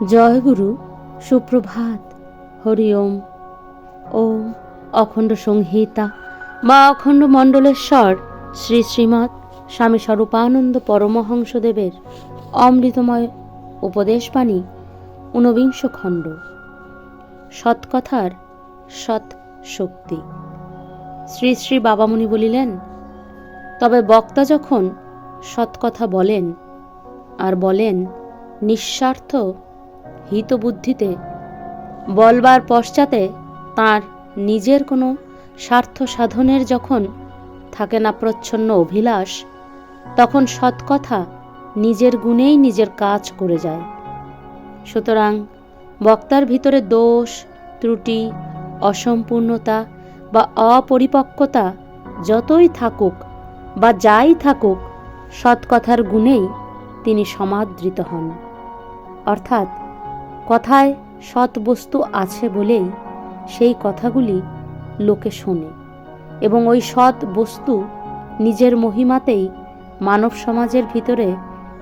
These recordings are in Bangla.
জয় গুরু, সুপ্রভাত, হরি ওম। ওম অখণ্ড সংহিতা বা অখণ্ড মণ্ডলেশ্বর শ্রী শ্রীমৎ স্বামী স্বরূপানন্দ পরমহংসদেবের অমৃতময় উপদেশবাণী ঊনবিংশ খণ্ড। সৎকথার সৎ শক্তি। শ্রী শ্রী বাবামুনি বলিলেন, তবে বক্তা যখন সৎকথা বলেন আর বলেন নিঃস্বার্থ হিতবুদ্ধিতে, বলবার পশ্চাতে তাঁর নিজের কোনো স্বার্থ সাধনের যখন থাকে না প্রচ্ছন্ন অভিলাষ, তখন সৎকথা নিজের গুণেই নিজের কাজ করে যায়। সুতরাং বক্তার ভিতরে দোষ, ত্রুটি, অসম্পূর্ণতা বা অপরিপক্কতা যতই থাকুক বা যাই থাকুক, সৎকথার গুণেই তিনি সমাদৃত হন। অর্থাৎ কথায় সৎ বস্তু আছে বলেই সেই কথাগুলি লোকে শোনে এবং ওই সৎ বস্তু নিজের মহিমাতেই মানব সমাজের ভিতরে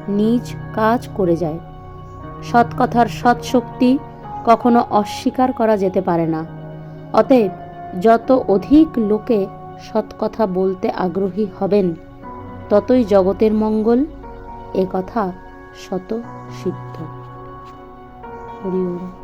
নিজ কাজ করে যায়। সৎকথার সৎ শক্তি কখনো অস্বীকার করা যেতে পারে না। অতএব যত অধিক লোকে সৎকথা বলতে আগ্রহী হবেন, ততই জগতের মঙ্গল, এ কথা শত সিদ্ধ। হরি ওম।